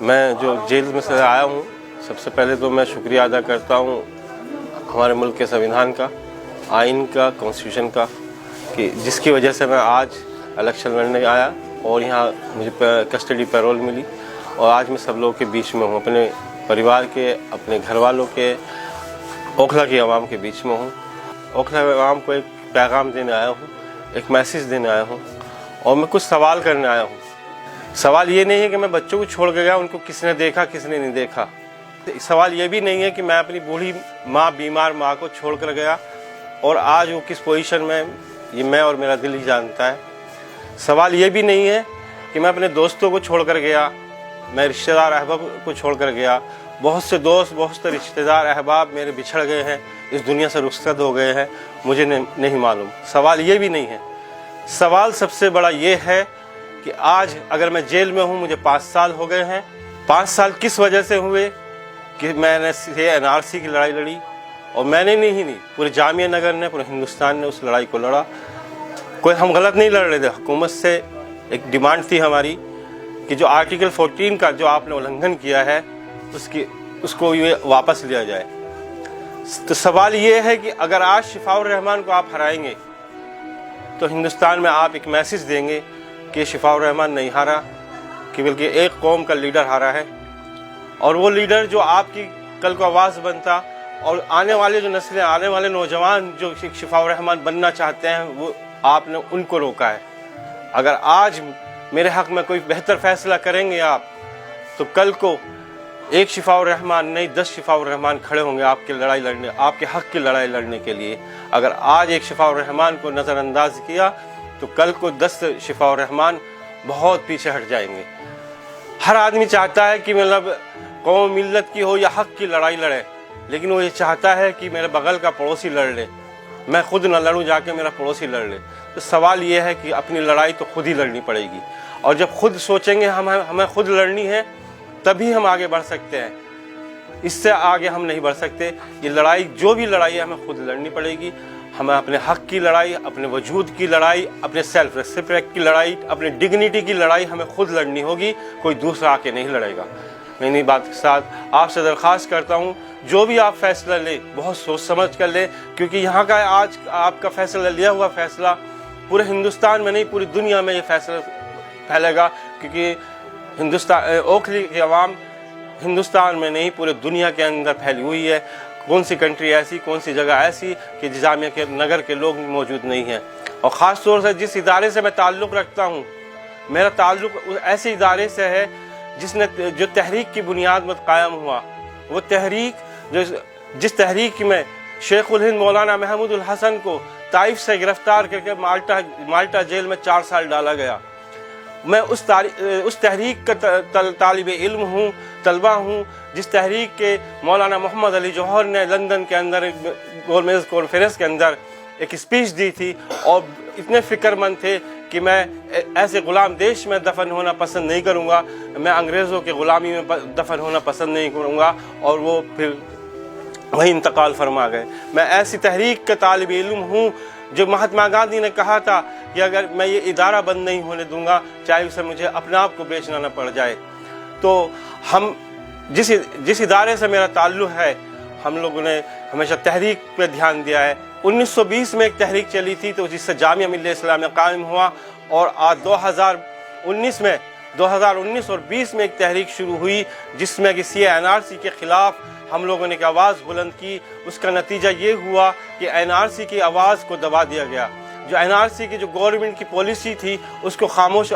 मैं जो जेल में से आया हूँ, सबसे पहले तो मैं शुक्रिया अदा करता हूँ हमारे मुल्क के संविधान का, आइन का, कॉन्स्टिट्यूशन का, कि जिसकी वजह से मैं आज इलेक्शन लड़ने आया और यहाँ मुझे कस्टडी पैरोल मिली और आज मैं सब लोगों के बीच में हूँ, अपने परिवार के, अपने घर वालों के, ओखला की आवाम के बीच में हूँ। ओखला की आवाम को एक पैगाम देने आया हूँ, एक मैसेज देने आया हूँ और मैं कुछ सवाल करने आया हूँ। सवाल ये नहीं है कि मैं बच्चों को छोड़ के गया, उनको किसने देखा किसने नहीं देखा। सवाल ये भी नहीं है कि मैं अपनी बूढ़ी माँ, बीमार माँ को छोड़ कर गया और आज वो किस पोजीशन में, ये मैं और मेरा दिल ही जानता है। सवाल ये भी नहीं है कि मैं अपने दोस्तों को छोड़ कर गया, मैं रिश्तेदार अहबाब को छोड़ कर गया। बहुत से दोस्त, बहुत से रिश्तेदार अहबाब मेरे बिछड़ गए हैं, इस दुनिया से रुखसत हो गए हैं, मुझे नहीं मालूम। सवाल ये भी नहीं है। सवाल सबसे बड़ा ये है कि आज अगर मैं जेल में हूँ, मुझे 5 साल हो गए हैं। 5 साल किस वजह से हुए कि मैंने NRC की लड़ाई लड़ी, और मैंने नहीं, पूरे जामिया नगर ने, पूरे हिंदुस्तान ने उस लड़ाई को लड़ा। कोई हम गलत नहीं लड़ रहे थे। हुकूमत से एक डिमांड थी हमारी कि जो आर्टिकल 14 का जो आपने उल्लंघन किया है उसको ये वापस लिया जाए। तो सवाल ये है कि अगर आज शिफाउर रहमान को आप हराएंगे तो हिंदुस्तान में आप एक मैसेज देंगे कि शिफाउर रहमान नहीं हारा, कि बल्कि एक कौम का लीडर हारा है। और वो लीडर जो आपकी कल को आवाज़ बनता और आने वाले जो नस्लें, आने वाले नौजवान जो शिफाउर रहमान बनना चाहते हैं, वो आपने उनको रोका है। अगर आज मेरे हक़ में कोई बेहतर फैसला करेंगे आप, तो कल को एक शिफाउर रहमान नहीं 10 शिफाउर रहमान खड़े होंगे आपकी लड़ाई लड़ने, आपके हक़ की लड़ाई लड़ने के लिए। अगर आज एक शिफाउर रहमान को नज़रअंदाज किया तो कल को 10 शिफाउर रहमान बहुत पीछे हट जाएंगे। हर आदमी चाहता है कि मतलब कौम मिल्लत की हो या हक़ की लड़ाई लड़े, लेकिन वो ये चाहता है कि मेरे बगल का पड़ोसी लड़ ले, मैं खुद न लड़ूं, जाके मेरा पड़ोसी लड़ ले। तो सवाल ये है कि अपनी लड़ाई तो खुद ही लड़नी पड़ेगी, और जब खुद सोचेंगे हमें खुद लड़नी है, तभी हम आगे बढ़ सकते हैं। इससे आगे हम नहीं बढ़ सकते। ये लड़ाई, जो भी लड़ाई है, हमें खुद लड़नी पड़ेगी। हमें अपने हक़ की लड़ाई, अपने वजूद की लड़ाई, अपने सेल्फ रिस्पेक्ट की लड़ाई, अपने डिग्निटी की लड़ाई हमें खुद लड़नी होगी, कोई दूसरा आके नहीं लड़ेगा। मैं इन्हीं बात के साथ आपसे दरख्वास्त करता हूँ, जो भी आप फैसला ले बहुत सोच समझ कर ले, क्योंकि यहाँ का आज आपका फैसला, लिया हुआ फैसला पूरे हिंदुस्तान में नहीं, पूरी दुनिया में ये फैसला फैलेगा। क्योंकि ओखली की आवाम हिंदुस्तान में नहीं, पूरे दुनिया के अंदर फैली हुई है। कौन सी कंट्री ऐसी, कौन सी जगह ऐसी कि जामिया के नगर के लोग मौजूद नहीं हैं। और ख़ास तौर से जिस इदारे से मैं ताल्लुक़ रखता हूँ, मेरा ताल्लुक़ ऐसे इदारे से है जो तहरीक की बुनियाद पर कायम हुआ। वो तहरीक जिस तहरीक में शेखुल हिंद मौलाना महमूदुल हसन को ताइफ से गिरफ्तार करके माल्टा जेल में 4 साल डाला गया। मैं उस तहरीक का तालिब इल्म हूँ, तलबा हूँ, जिस तहरीक के मौलाना मोहम्मद अली जौहर ने लंदन के अंदर गोलमेज कॉन्फ्रेंस के अंदर एक स्पीच दी थी, और इतने फ़िक्रमंद थे कि मैं ऐसे ग़ुलाम देश में दफन होना पसंद नहीं करूँगा, मैं अंग्रेज़ों के ग़ुलामी में दफन होना पसंद नहीं करूँगा, और वो फिर वही इंतकाल फरमा गए। मैं ऐसी तहरीक का तालिब इल्म हूँ जो महात्मा गांधी ने कहा था कि अगर मैं ये इदारा बंद नहीं होने दूंगा, चाहे उसे मुझे अपने आप को बेचना न पड़ जाए। तो हम जिस इदारे से मेरा ताल्लुक़ है, हम लोगों ने हमेशा तहरीक पे ध्यान दिया है। 1920 में एक तहरीक चली थी, तो जिससे जामिया मिल्लत इस्लामिया कायम हुआ, और आज 2019 और 20 में एक तहरीक शुरू हुई, जिसमें कि NRC के ख़िलाफ़ हम लोगों ने एक आवाज़ बुलंद की। उसका नतीजा ये हुआ कि NRC की आवाज़ को दबा दिया गया। जो NRC की जो गवर्नमेंट की पॉलिसी थी, उसको खामोश,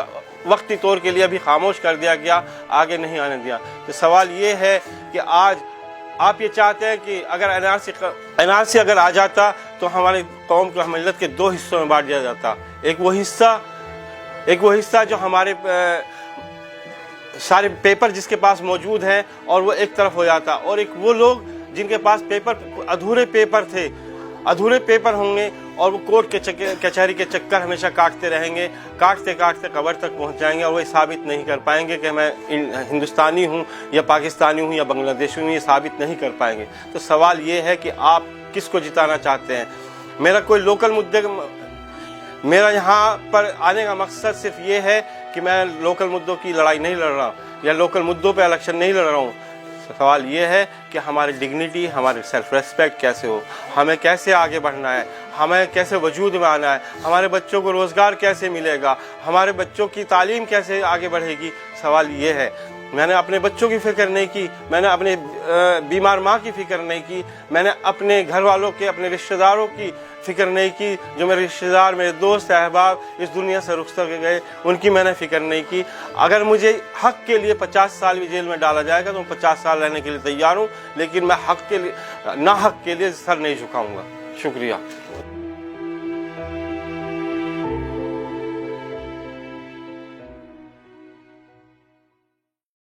वक्ती तौर के लिए भी खामोश कर दिया गया, आगे नहीं आने दिया। तो सवाल ये है कि आज आप ये चाहते हैं कि अगर NRC अगर आ जाता तो हमारी कौम को, मिल्लत के 2 हिस्सों में बांट दिया जाता। एक वो हिस्सा जो हमारे सारे पेपर जिसके पास मौजूद हैं, और वो एक तरफ हो जाता, और एक वो लोग जिनके पास पेपर, अधूरे पेपर होंगे, और वो कोर्ट के कचहरी के चक्कर हमेशा काटते रहेंगे, काटते कब्र तक पहुंच जाएंगे, और वो साबित नहीं कर पाएंगे कि मैं हिंदुस्तानी हूं या पाकिस्तानी हूं या बांग्लादेशी हूं, ये साबित नहीं कर पाएंगे। तो सवाल ये है कि आप किसको जिताना चाहते हैं। मेरा कोई लोकल मुद्दे, मेरा यहाँ पर आने का मकसद सिर्फ ये है कि मैं लोकल मुद्दों की लड़ाई नहीं लड़ रहा। या लोकल मुद्दों पे इलेक्शन नहीं लड़ रहा हूँ। सवाल ये है कि हमारी डिग्निटी, हमारी सेल्फ रेस्पेक्ट कैसे हो, हमें कैसे आगे बढ़ना है, हमें कैसे वजूद में आना है, हमारे बच्चों को रोज़गार कैसे मिलेगा, हमारे बच्चों की तालीम कैसे आगे बढ़ेगी। सवाल ये है। मैंने अपने बच्चों की फ़िक्र नहीं की, मैंने अपने बीमार माँ की फ़िक्र नहीं की, मैंने अपने घर वालों के, अपने रिश्तेदारों की फ़िक्र नहीं की। जो मेरे रिश्तेदार, मेरे दोस्त अहबाब इस दुनिया से रुखसत हो गए, उनकी मैंने फ़िक्र नहीं की। अगर मुझे हक़ के लिए 50 साल भी जेल में डाला जाएगा तो मैं 50 साल रहने के लिए तैयार हूँ, लेकिन मैं हक़ के लिए, ना हक़ के लिए सर नहीं झुकाऊँगा। शुक्रिया।